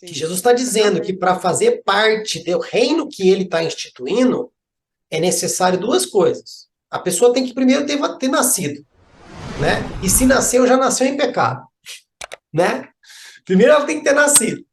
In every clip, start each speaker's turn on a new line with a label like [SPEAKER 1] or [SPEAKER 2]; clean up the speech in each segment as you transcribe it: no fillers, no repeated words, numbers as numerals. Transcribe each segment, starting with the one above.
[SPEAKER 1] Que
[SPEAKER 2] Sim.
[SPEAKER 1] Jesus está dizendo que
[SPEAKER 2] Realmente.
[SPEAKER 1] para fazer parte do reino que ele está instituindo, é necessário duas coisas. A pessoa tem que primeiro ter nascido, né? E se nasceu, já nasceu em pecado, né? Primeiro ela tem que ter nascido.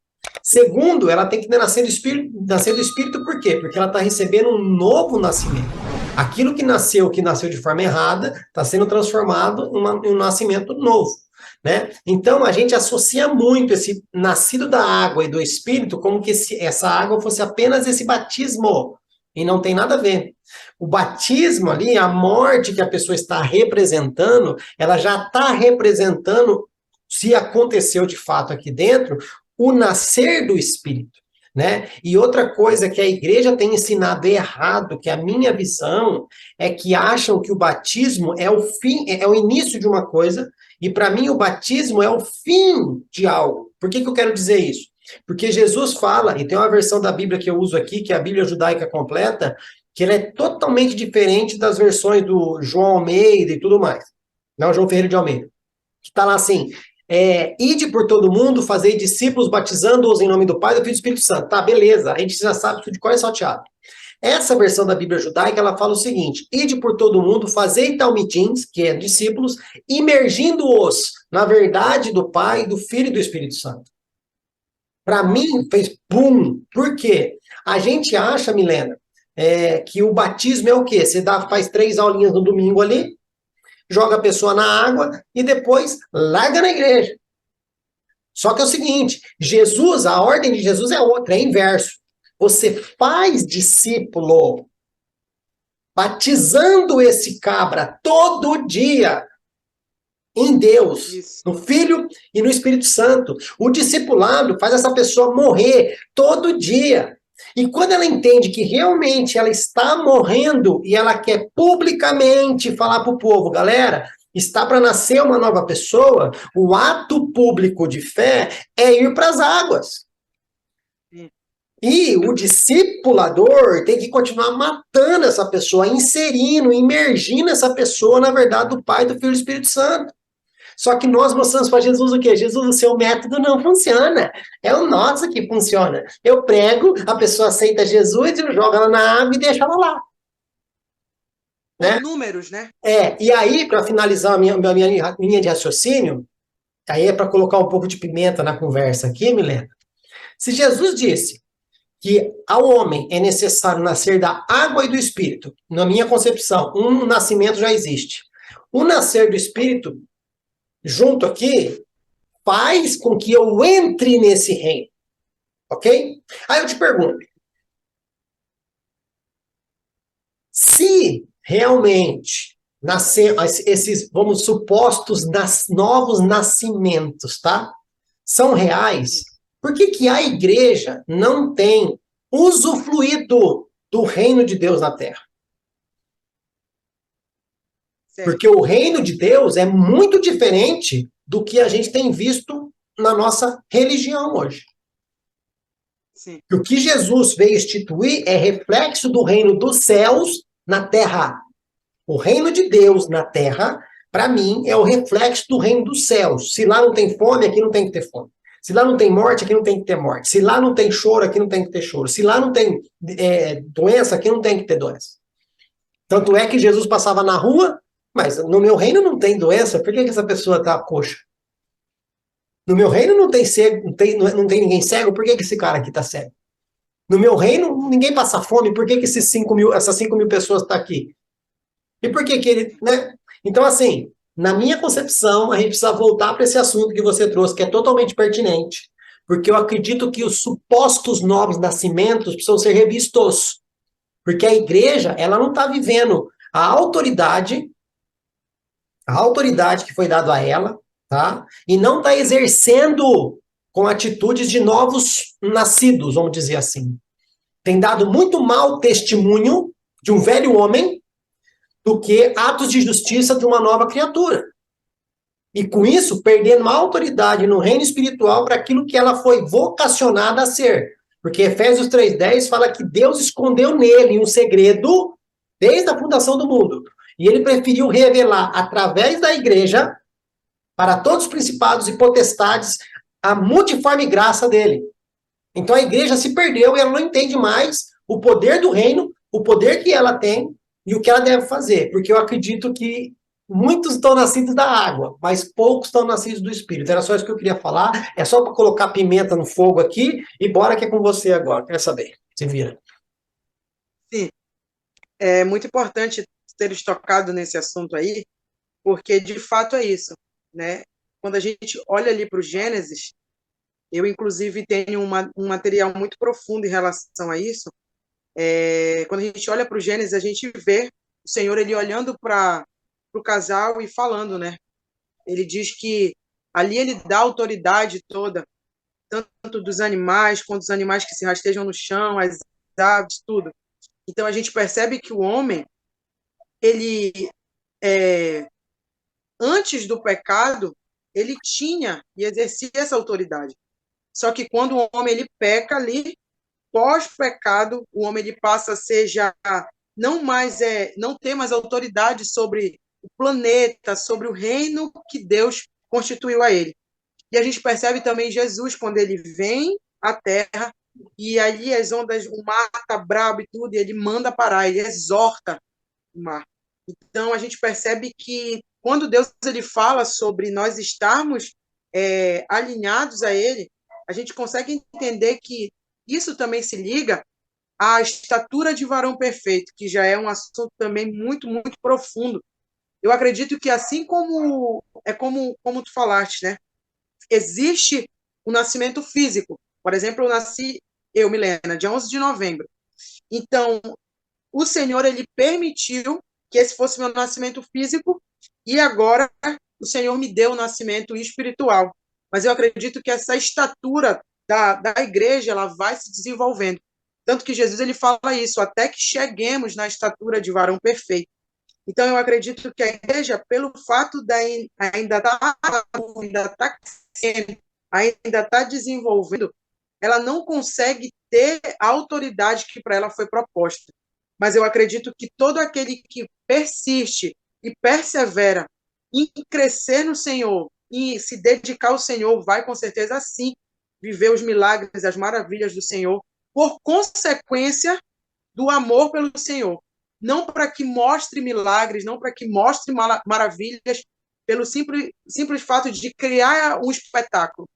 [SPEAKER 1] Segundo, ela tem que ter nascer do Espírito, por quê? Porque ela está recebendo um novo nascimento. Aquilo que nasceu de forma errada, está sendo transformado em um nascimento novo. Né? Então, a gente associa muito esse nascido da água e do Espírito como que essa água fosse apenas esse batismo. E não tem nada a ver. O batismo ali, a morte que a pessoa está representando, ela já está representando, se aconteceu de fato aqui dentro, o nascer do Espírito. Né? E outra coisa que a igreja tem ensinado errado, que a minha visão é que acham que o batismo é o fim, é o início de uma coisa, e para mim o batismo é o fim de algo. Por que eu quero dizer isso? Porque Jesus fala, e tem uma versão da Bíblia que eu uso aqui, que é a Bíblia Judaica Completa, que ela é totalmente diferente das versões do João Almeida e tudo mais. Não, João Ferreira de Almeida. Que está lá assim, ide por todo mundo, fazei discípulos, batizando-os em nome do Pai, do Filho e do Espírito Santo. Tá, beleza, a gente já sabe tudo de cor e salteado. Essa versão da Bíblia judaica, ela fala o seguinte, ide por todo mundo, fazei talmidins, que é discípulos, imergindo-os na verdade do Pai, do Filho e do Espírito Santo. Para mim, fez pum. Por quê? A gente acha, Milena, que o batismo é o quê? Você faz 3 aulinhas no domingo ali, joga a pessoa na água e depois larga na igreja. Só que é o seguinte, Jesus, a ordem de Jesus é outra, é inverso. Você faz discípulo, batizando esse cabra todo dia em Deus,
[SPEAKER 2] Isso.
[SPEAKER 1] no Filho e no Espírito Santo. O discipulado faz essa pessoa morrer todo dia. E quando ela entende que realmente ela está morrendo e ela quer publicamente falar para o povo, galera, está para nascer uma nova pessoa, o ato público de fé é ir para as águas. E o discipulador tem que continuar matando essa pessoa, inserindo, imergindo essa pessoa na verdade do Pai, do Filho e do Espírito Santo. Só que nós mostramos para Jesus o quê? Jesus, o seu método não funciona. É o nosso que funciona. Eu prego, a pessoa aceita Jesus, eu jogo ela na água e deixa ela lá.
[SPEAKER 2] Por
[SPEAKER 1] Né?
[SPEAKER 2] números, né?
[SPEAKER 1] E aí, para finalizar a minha linha de raciocínio, aí é para colocar um pouco de pimenta na conversa aqui, Milena. Se Jesus disse que ao homem é necessário nascer da água e do Espírito, na minha concepção, um nascimento já existe. O nascer do Espírito, junto aqui, faz com que eu entre nesse reino. Ok? Aí eu te pergunto, se realmente nascer esses, vamos, supostos novos nascimentos, tá? São reais, por que a igreja não tem usufruído do reino de Deus na terra?
[SPEAKER 2] Certo.
[SPEAKER 1] Porque o reino de Deus é muito diferente do que a gente tem visto na nossa religião hoje.
[SPEAKER 2] Sim.
[SPEAKER 1] O que Jesus veio instituir é reflexo do reino dos céus na terra. O reino de Deus na terra, para mim, é o reflexo do reino dos céus. Se lá não tem fome, aqui não tem que ter fome. Se lá não tem morte, aqui não tem que ter morte. Se lá não tem choro, aqui não tem que ter choro. Se lá não tem doença, aqui não tem que ter doença. Tanto é que Jesus passava na rua, mas no meu reino não tem doença, por que essa pessoa está coxa? No meu reino não tem cego, não tem ninguém cego, por que esse cara aqui está cego? No meu reino, ninguém passa fome, por que essas 5 mil pessoas estão aqui? E por que ele, né? Então, assim, na minha concepção, a gente precisa voltar para esse assunto que você trouxe, que é totalmente pertinente, porque eu acredito que os supostos novos nascimentos precisam ser revistos, porque a igreja, ela não está vivendo a autoridade que foi dada a ela, tá? E não está exercendo com atitudes de novos nascidos, vamos dizer assim. Tem dado muito mau testemunho de um velho homem do que atos de justiça de uma nova criatura. E com isso, perdendo a autoridade no reino espiritual para aquilo que ela foi vocacionada a ser. Porque Efésios 3,10 fala que Deus escondeu nele um segredo desde a fundação do mundo. E ele preferiu revelar através da igreja para todos os principados e potestades a multiforme graça dele. Então a igreja se perdeu e ela não entende mais o poder do reino, o poder que ela tem e o que ela deve fazer. Porque eu acredito que muitos estão nascidos da água, mas poucos estão nascidos do Espírito. Era só isso que eu queria falar. É só para colocar pimenta no fogo aqui e bora que é com você agora. Quer saber? Se vira.
[SPEAKER 2] Sim, é muito importante teres tocado nesse assunto aí, porque de fato é isso, né? Quando a gente olha ali para o Gênesis, eu inclusive tenho um material muito profundo em relação a isso. Quando a gente olha para o Gênesis, a gente vê o Senhor ele olhando para o casal e falando, né? Ele diz que ali ele dá autoridade toda, tanto dos animais quanto dos animais que se rastejam no chão, as aves, tudo. Então a gente percebe que o homem, ele antes do pecado, ele tinha e exercia essa autoridade. Só que quando o homem ele peca ali, pós-pecado, o homem ele passa a ser já não ter mais autoridade sobre o planeta, sobre o reino que Deus constituiu a ele. E a gente percebe também Jesus quando ele vem à Terra e ali as ondas, o mar está brabo e tudo, e ele manda parar, ele exorta o mar. Então a gente percebe que quando Deus ele fala sobre nós estarmos alinhados a Ele, a gente consegue entender que isso também se liga à estatura de varão perfeito, que já é um assunto também muito, muito profundo. Eu acredito que assim como tu falaste, né? Existe o nascimento físico. Por exemplo, eu, Milena, dia 11 de novembro. Então, o Senhor ele permitiu que esse fosse meu nascimento físico e agora o Senhor me deu o nascimento espiritual. Mas eu acredito que essa estatura da igreja ela vai se desenvolvendo. Tanto que Jesus ele fala isso, até que cheguemos na estatura de varão perfeito. Então eu acredito que a igreja, pelo fato de ainda estar ainda tá ainda tá desenvolvendo, ela não consegue ter a autoridade que para ela foi proposta. Mas eu acredito que todo aquele que persiste e persevera em crescer no Senhor, e se dedicar ao Senhor, vai com certeza sim viver os milagres, as maravilhas do Senhor, por consequência do amor pelo Senhor. Não para que mostre milagres, não para que mostre maravilhas, pelo simples fato de criar um espetáculo.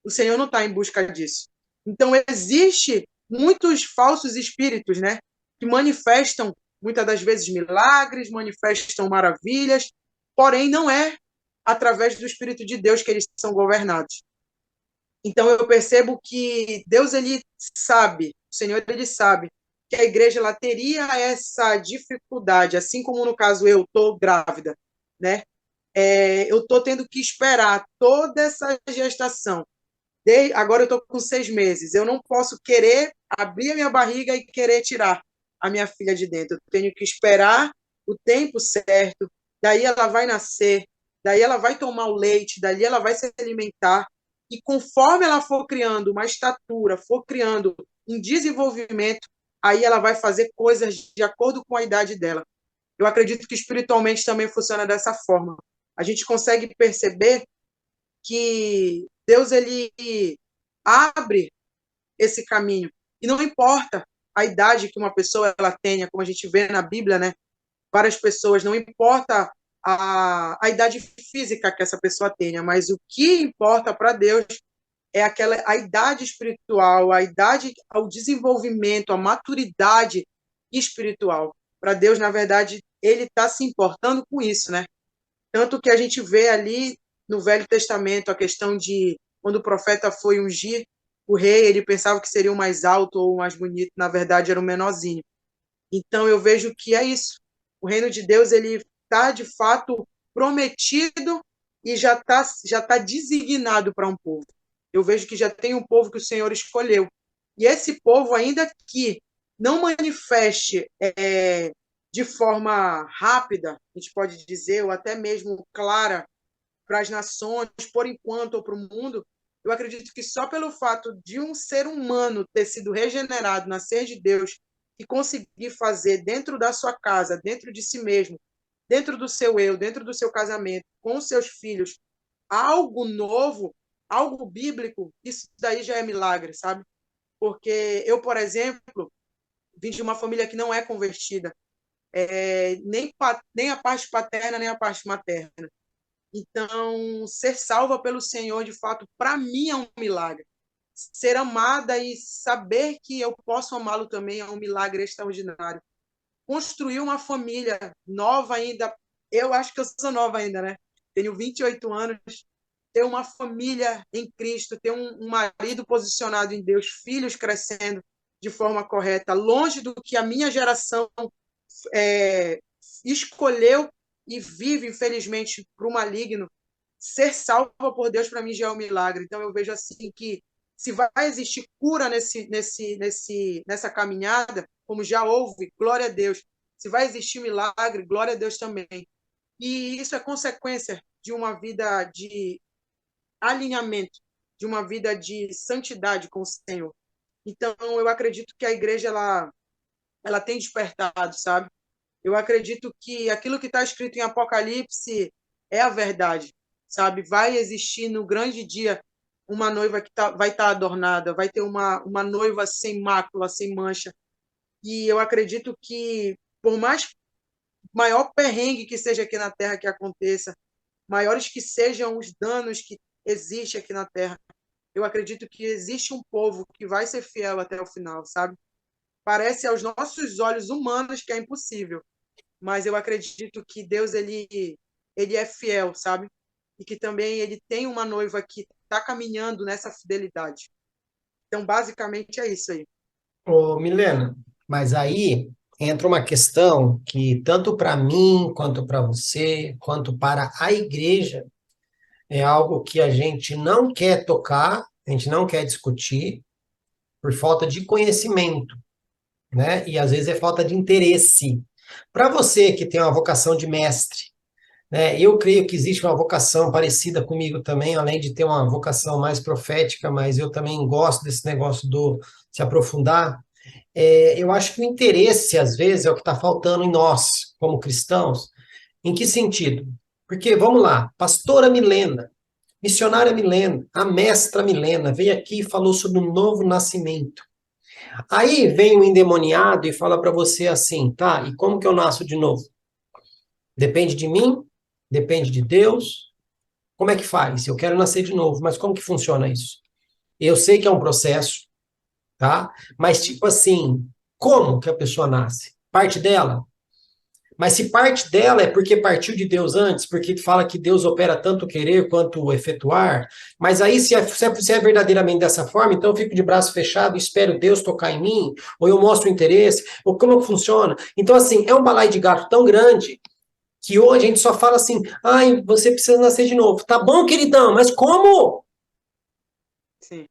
[SPEAKER 2] O Senhor não está em busca disso. Então, existe muitos falsos espíritos, né? Que manifestam, muitas das vezes, milagres, manifestam maravilhas, porém, não é através do Espírito de Deus que eles são governados. Então, eu percebo que Deus, ele sabe, o Senhor, ele sabe que a igreja ela teria essa dificuldade, assim como no caso eu estou grávida, né? Eu estou tendo que esperar toda essa gestação agora eu estou com 6 meses. Eu não posso querer abrir a minha barriga e querer tirar a minha filha de dentro. Eu tenho que esperar o tempo certo. Daí ela vai nascer, daí ela vai tomar o leite, daí ela vai se alimentar. E conforme ela for criando uma estatura, for criando um desenvolvimento, aí ela vai fazer coisas de acordo com a idade dela. Eu acredito que espiritualmente também funciona dessa forma. A gente consegue perceber que Deus ele abre esse caminho. E não importa a idade que uma pessoa ela tenha, como a gente vê na Bíblia, né? Várias pessoas, não importa a idade física que essa pessoa tenha, mas o que importa para Deus é a idade espiritual, a idade ao desenvolvimento, a maturidade espiritual. Para Deus, na verdade, ele está se importando com isso, né? Tanto que a gente vê ali no Velho Testamento a questão de quando o profeta foi ungir o rei, ele pensava que seria o mais alto ou o mais bonito, na verdade era o menorzinho. Então eu vejo que é isso. O reino de Deus ele está de fato prometido e já tá designado para um povo. Eu vejo que já tem um povo que o Senhor escolheu. E esse povo, ainda que não manifeste de forma rápida, a gente pode dizer, ou até mesmo clara para as nações, por enquanto, ou para o mundo, eu acredito que só pelo fato de um ser humano ter sido regenerado, nascer de Deus, e conseguir fazer dentro da sua casa, dentro de si mesmo, dentro do seu eu, dentro do seu casamento, com os seus filhos, algo novo, algo bíblico, isso daí já é milagre, sabe? Porque eu, por exemplo, vim de uma família que não é convertida, nem a parte paterna, nem a parte materna. Então, ser salva pelo Senhor, de fato, para mim é um milagre. Ser amada e saber que eu posso amá-lo também é um milagre extraordinário. Construir uma família nova ainda, eu acho que eu sou nova ainda, né? Tenho 28 anos, ter uma família em Cristo, ter um marido posicionado em Deus, filhos crescendo de forma correta, longe do que a minha geração é, escolheu e vive, infelizmente, para o maligno. Ser salva por Deus, para mim, já é um milagre. Então, eu vejo assim que se vai existir cura nessa caminhada, como já houve, glória a Deus. Se vai existir milagre, glória a Deus também. E isso é consequência de uma vida de alinhamento, de uma vida de santidade com o Senhor. Então, eu acredito que a igreja ela tem despertado, sabe? Eu acredito que aquilo que está escrito em Apocalipse é a verdade, sabe? Vai existir no grande dia uma noiva que vai estar adornada, vai ter uma noiva sem mácula, sem mancha. E eu acredito que, por mais maior perrengue que seja aqui na Terra que aconteça, maiores que sejam os danos que existem aqui na Terra, eu acredito que existe um povo que vai ser fiel até o final, sabe? Parece aos nossos olhos humanos que é impossível, mas eu acredito que Deus ele é fiel, sabe? E que também ele tem uma noiva que está caminhando nessa fidelidade. Então, basicamente é isso aí.
[SPEAKER 1] Ô, Milena, mas aí entra uma questão que tanto para mim, quanto para você, quanto para a igreja, é algo que a gente não quer tocar, a gente não quer discutir por falta de conhecimento, né? E às vezes é falta de interesse. Para você que tem uma vocação de mestre, né? Eu creio que existe uma vocação parecida comigo também, além de ter uma vocação mais profética, mas eu também gosto desse negócio do se aprofundar. Eu acho que o interesse, às vezes, é o que está faltando em nós, como cristãos. Em que sentido? Porque, vamos lá, pastora Milena, missionária Milena, a mestra Milena, veio aqui e falou sobre um novo nascimento. Aí vem o endemoniado e fala para você assim, tá, e como que eu nasço de novo? Depende de mim? Depende de Deus? Como é que faz? Eu quero nascer de novo, mas como que funciona isso? Eu sei que é um processo, tá? Mas, tipo assim, como que a pessoa nasce? Parte dela? Mas se parte dela é porque partiu de Deus antes, porque fala que Deus opera tanto o querer quanto o efetuar, mas aí se é verdadeiramente dessa forma, então eu fico de braço fechado, espero Deus tocar em mim, ou eu mostro interesse, ou como funciona. Então, assim, é um balaio de gato tão grande que hoje a gente só fala assim, ai, você precisa nascer de novo. Tá bom, queridão, mas como?
[SPEAKER 2] Sim.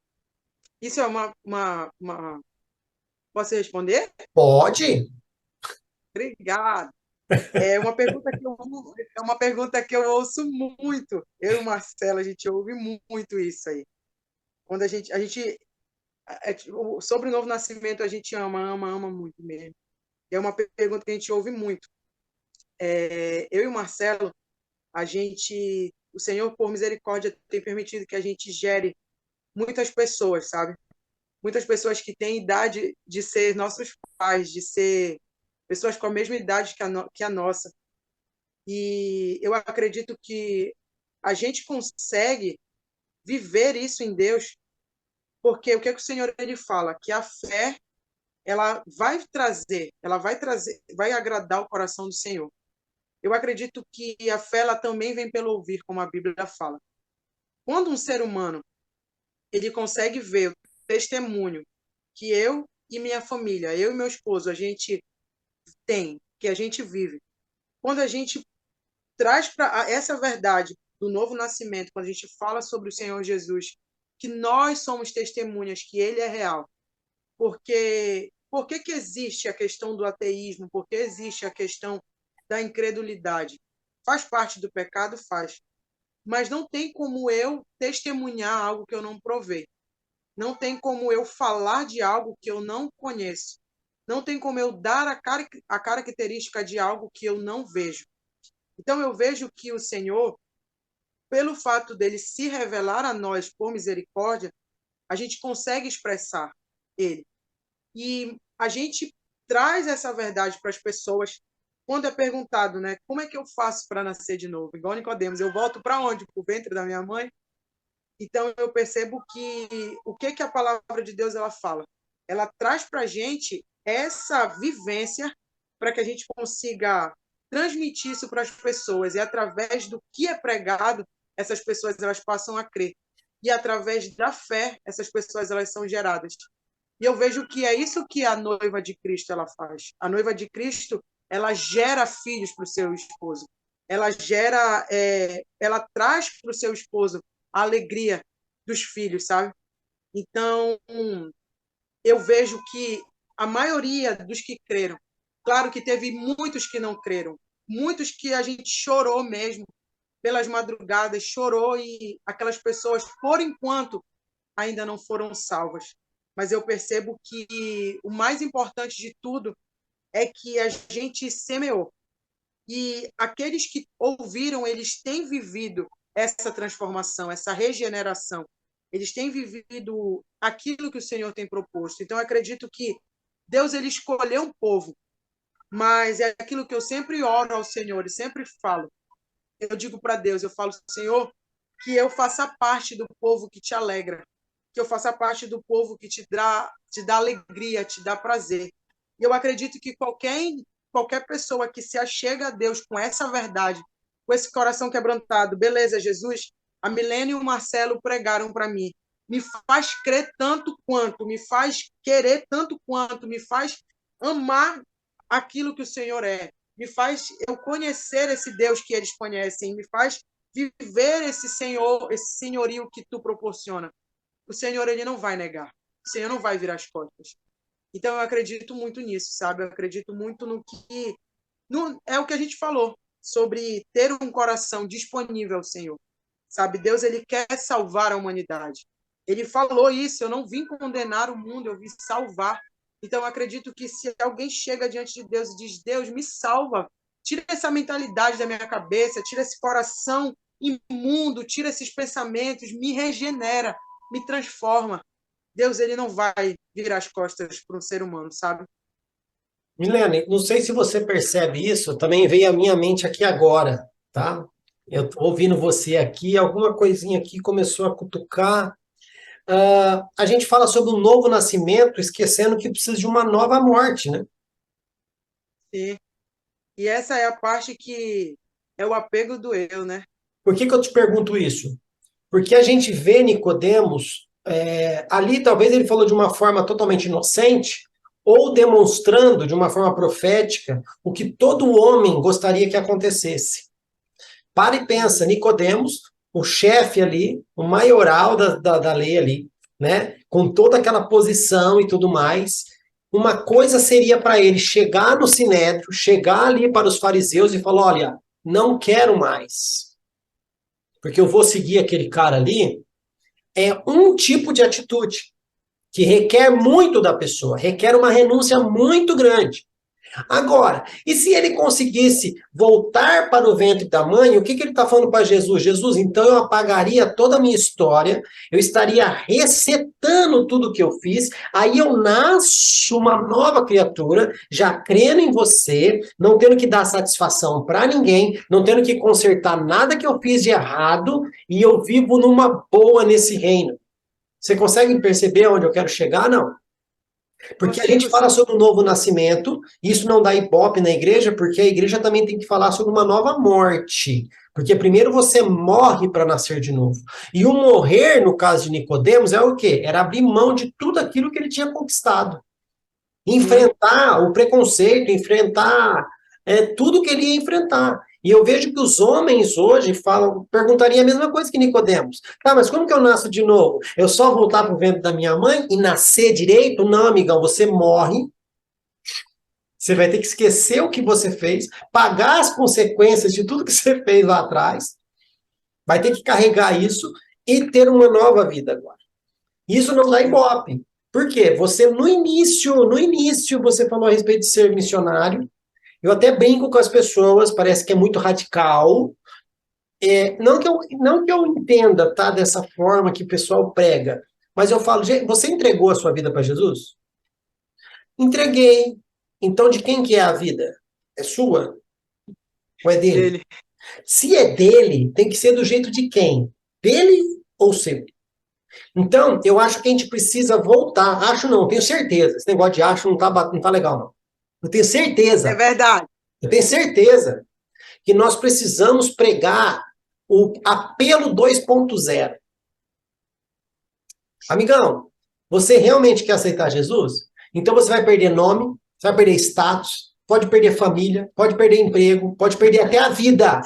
[SPEAKER 2] Isso é Posso responder?
[SPEAKER 1] Pode.
[SPEAKER 2] Obrigado. É uma pergunta que eu ouço muito. Eu e o Marcelo, a gente ouve muito isso aí. Quando sobre o novo nascimento, a gente ama muito mesmo. É uma pergunta que a gente ouve muito. Eu e o Marcelo, o Senhor, por misericórdia, tem permitido que a gente gere muitas pessoas, sabe? Muitas pessoas que têm idade de ser nossos pais, de ser pessoas com a mesma idade que a nossa. E eu acredito que a gente consegue viver isso em Deus, porque o que, é que o Senhor ele fala? Que a fé vai agradar o coração do Senhor. Eu acredito que a fé ela também vem pelo ouvir, como a Bíblia fala. Quando um ser humano ele consegue ver o testemunho que eu e minha família, eu e meu esposo, a gente tem, que a gente vive, quando a gente traz para essa verdade do novo nascimento, quando a gente fala sobre o Senhor Jesus, que nós somos testemunhas que ele é real. Porque por que existe a questão do ateísmo? Por que existe a questão da incredulidade? Faz parte do pecado? Faz. Mas não tem como eu testemunhar algo que eu não provei. Não tem como eu falar de algo que eu não conheço. Não tem como eu dar a característica de algo que eu não vejo. Então eu vejo que o Senhor, pelo fato dele se revelar a nós por misericórdia, a gente consegue expressar. ele. E a gente traz essa verdade para as pessoas quando é perguntado, né? Como é que eu faço para nascer de novo? Igual Nicodemos, eu volto para onde? Para o ventre da minha mãe? Então eu percebo que o que que a palavra de Deus ela fala? Ela traz para a gente essa vivência para que a gente consiga transmitir isso para as pessoas e através do que é pregado essas pessoas elas passam a crer e através da fé essas pessoas elas são geradas. E eu vejo que é isso que a noiva de Cristo ela faz. A noiva de Cristo ela gera filhos para o seu esposo. Ela gera, ela traz para o seu esposo a alegria dos filhos, sabe? Então, eu vejo que a maioria dos que creram, claro que teve muitos que não creram, muitos que a gente chorou mesmo pelas madrugadas, chorou e aquelas pessoas, por enquanto, ainda não foram salvas. Mas eu percebo que o mais importante de tudo é que a gente semeou. E aqueles que ouviram, eles têm vivido essa transformação, essa regeneração. Eles têm vivido aquilo que o Senhor tem proposto. Então, eu acredito que Deus ele escolheu um povo, mas é aquilo que eu sempre oro ao Senhor e sempre falo. Eu digo para Deus, eu falo, Senhor, que eu faça parte do povo que te alegra, que eu faça parte do povo que te dá alegria, te dá prazer. E eu acredito que qualquer pessoa que se achega a Deus com essa verdade, com esse coração quebrantado, beleza, Jesus, a Milene e o Marcelo pregaram para mim, me faz crer tanto quanto, me faz querer tanto quanto, me faz amar aquilo que o Senhor é, me faz eu conhecer esse Deus que eles conhecem, me faz viver esse Senhor, esse senhorio que tu proporciona. O Senhor ele não vai negar. O Senhor não vai virar as costas. Então eu acredito muito nisso, sabe? Eu acredito muito no que é o que a gente falou sobre ter um coração disponível ao Senhor. Sabe? Deus ele quer salvar a humanidade. Ele falou isso, eu não vim condenar o mundo, eu vim salvar. Então eu acredito que se alguém chega diante de Deus e diz: "Deus, me salva. Tira essa mentalidade da minha cabeça, tira esse coração imundo, tira esses pensamentos, me regenera, me transforma." Deus ele não vai virar as costas para um ser humano, sabe?
[SPEAKER 1] Milene, não sei se você percebe isso, também veio à minha mente aqui agora, tá? Eu tô ouvindo você aqui, alguma coisinha aqui começou a cutucar. A gente fala sobre um novo nascimento, esquecendo que precisa de uma nova morte, né?
[SPEAKER 2] Sim. E essa é a parte que é o apego do eu, né?
[SPEAKER 1] Por que que eu te pergunto isso? Porque a gente vê Nicodemos, ali talvez ele falou de uma forma totalmente inocente, ou demonstrando de uma forma profética o que todo homem gostaria que acontecesse. Para e pensa, Nicodemos, o chefe ali, o maioral da lei ali, né? Com toda aquela posição e tudo mais. Uma coisa seria para ele chegar no Sinédrio, chegar ali para os fariseus e falar: olha, não quero mais, porque eu vou seguir aquele cara ali. É um tipo de atitude que requer muito da pessoa, requer uma renúncia muito grande. Agora, e se ele conseguisse voltar para o ventre da mãe, o que, que ele está falando para Jesus? Jesus, então eu apagaria toda a minha história, eu estaria resetando tudo que eu fiz, aí eu nasço uma nova criatura, já crendo em você, não tendo que dar satisfação para ninguém, não tendo que consertar nada que eu fiz de errado, e eu vivo numa boa nesse reino. Você consegue perceber onde eu quero chegar? Não. Porque a gente
[SPEAKER 2] Consigo,
[SPEAKER 1] fala
[SPEAKER 2] sim.
[SPEAKER 1] sobre um novo nascimento, isso não dá ibope na igreja, porque a igreja também tem que falar sobre uma nova morte. Porque primeiro você morre para nascer de novo. E o morrer, no caso de Nicodemos, é o quê? Era abrir mão de tudo aquilo que ele tinha conquistado.
[SPEAKER 2] Sim.
[SPEAKER 1] Enfrentar o preconceito, enfrentar tudo que ele ia enfrentar. E eu vejo que os homens hoje falam, perguntariam a mesma coisa que Nicodemos. Tá, mas como que eu nasço de novo? Eu só voltar para o ventre da minha mãe e nascer direito? Não, amigão, você morre. Você vai ter que esquecer o que você fez, pagar as consequências de tudo que você fez lá atrás, vai ter que carregar isso e ter uma nova vida agora. Isso não dá ibope. Por quê? Você, no início, você falou a respeito de ser missionário. Eu até brinco com as pessoas, parece que é muito radical. Não que eu entenda, tá, dessa forma que o pessoal prega, mas eu falo, gente, você entregou a sua vida para Jesus? Entreguei. Então, de quem que é a vida? É sua? Ou é dele?
[SPEAKER 2] Dele.
[SPEAKER 1] Se é dele, tem que ser do jeito de quem? Dele ou seu? Então, eu acho que a gente precisa voltar. Acho não, tenho certeza. Esse negócio de acho não tá legal, não. Eu tenho
[SPEAKER 2] É
[SPEAKER 1] certeza.
[SPEAKER 2] verdade.
[SPEAKER 1] Eu tenho certeza que nós precisamos pregar o apelo 2.0. Amigão, você realmente quer aceitar Jesus? Então você vai perder nome, você vai perder status, pode perder família, pode perder emprego, pode perder até a vida.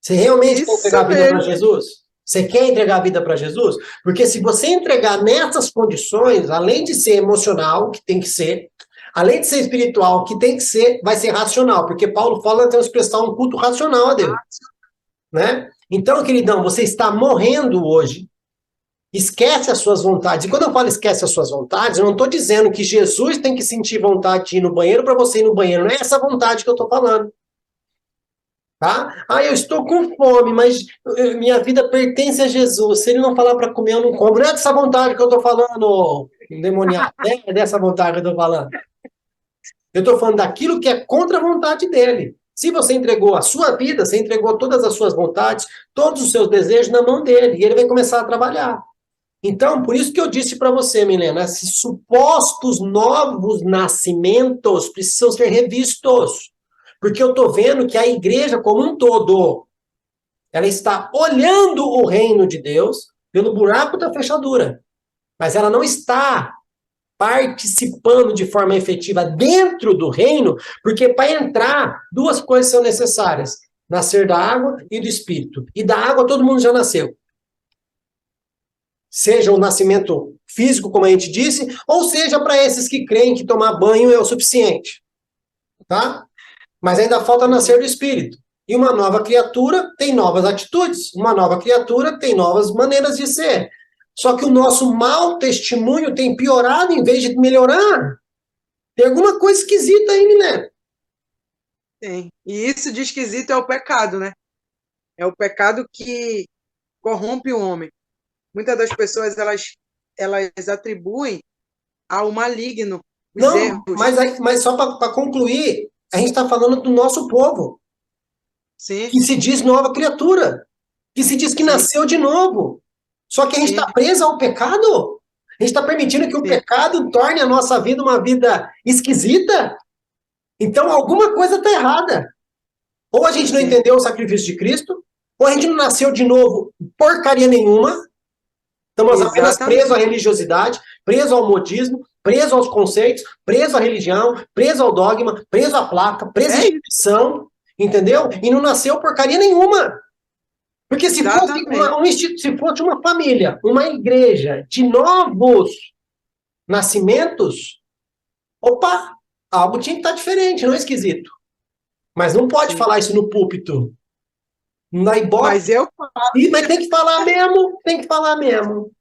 [SPEAKER 1] Você realmente quer
[SPEAKER 2] Isso
[SPEAKER 1] entregar a vida para
[SPEAKER 2] mesmo.
[SPEAKER 1] Jesus? Você quer entregar a vida para Jesus? Porque se você entregar nessas condições, além de ser emocional, que tem que ser, além de ser espiritual, que tem que ser, vai ser racional. Porque Paulo fala que temos que prestar um culto racional a Deus. Né? Então, queridão, você está morrendo hoje. Esquece as suas vontades. E quando eu falo esquece as suas vontades, eu não estou dizendo que Jesus tem que sentir vontade de ir no banheiro para você ir no banheiro. Não é essa vontade que eu estou falando. Tá? Ah, eu estou com fome, mas minha vida pertence a Jesus. Se ele não falar para comer, eu não como. Não é dessa vontade que eu estou falando, endemoniado. É dessa vontade que eu estou falando. Eu estou falando daquilo que é contra a vontade dele. Se você entregou a sua vida, você entregou todas as suas vontades, todos os seus desejos na mão dele. E ele vai começar a trabalhar. Então, por isso que eu disse para você, Milena, esses supostos novos nascimentos precisam ser revistos. Porque eu estou vendo que a igreja como um todo, ela está olhando o reino de Deus pelo buraco da fechadura. Mas ela não está participando de forma efetiva dentro do reino, porque para entrar, duas coisas são necessárias: nascer da água e do espírito. E da água todo mundo já nasceu. Seja o nascimento físico, como a gente disse, ou seja para esses que creem que tomar banho é o suficiente. Tá? Mas ainda falta nascer do espírito. E uma nova criatura tem novas atitudes, uma nova criatura tem novas maneiras de ser. Só que o nosso mau testemunho tem piorado em vez de melhorar. Tem alguma coisa esquisita aí, né?
[SPEAKER 2] Tem. E isso de esquisito é o pecado, né? É o pecado que corrompe o homem. Muitas das pessoas, elas atribuem ao maligno os
[SPEAKER 1] Não,
[SPEAKER 2] erros.
[SPEAKER 1] mas só para concluir, a gente está falando do nosso povo,
[SPEAKER 2] Sim,
[SPEAKER 1] que se diz nova criatura, que se diz que
[SPEAKER 2] sim,
[SPEAKER 1] nasceu de novo. Só que a gente
[SPEAKER 2] sim,
[SPEAKER 1] está preso ao pecado? A gente está permitindo que o
[SPEAKER 2] sim.
[SPEAKER 1] pecado torne a nossa vida uma vida esquisita? Então alguma coisa está errada. Ou a gente não
[SPEAKER 2] Sim,
[SPEAKER 1] entendeu o sacrifício de Cristo, ou a gente não nasceu de novo porcaria nenhuma, estamos apenas presos à
[SPEAKER 2] exatamente.
[SPEAKER 1] religiosidade, presos ao modismo, presos aos conceitos, presos à religião, presos ao dogma, presos à placa, presos à
[SPEAKER 2] É isso,
[SPEAKER 1] instituição, entendeu? E não nasceu porcaria nenhuma. Porque se fosse
[SPEAKER 2] exatamente.
[SPEAKER 1] se fosse uma família, uma igreja de novos nascimentos, opa, algo tinha que estar diferente, não é esquisito. Mas não pode
[SPEAKER 2] Sim.
[SPEAKER 1] falar isso no púlpito, na ibope.
[SPEAKER 2] Mas eu,
[SPEAKER 1] Mas tem que falar mesmo, tem que falar mesmo.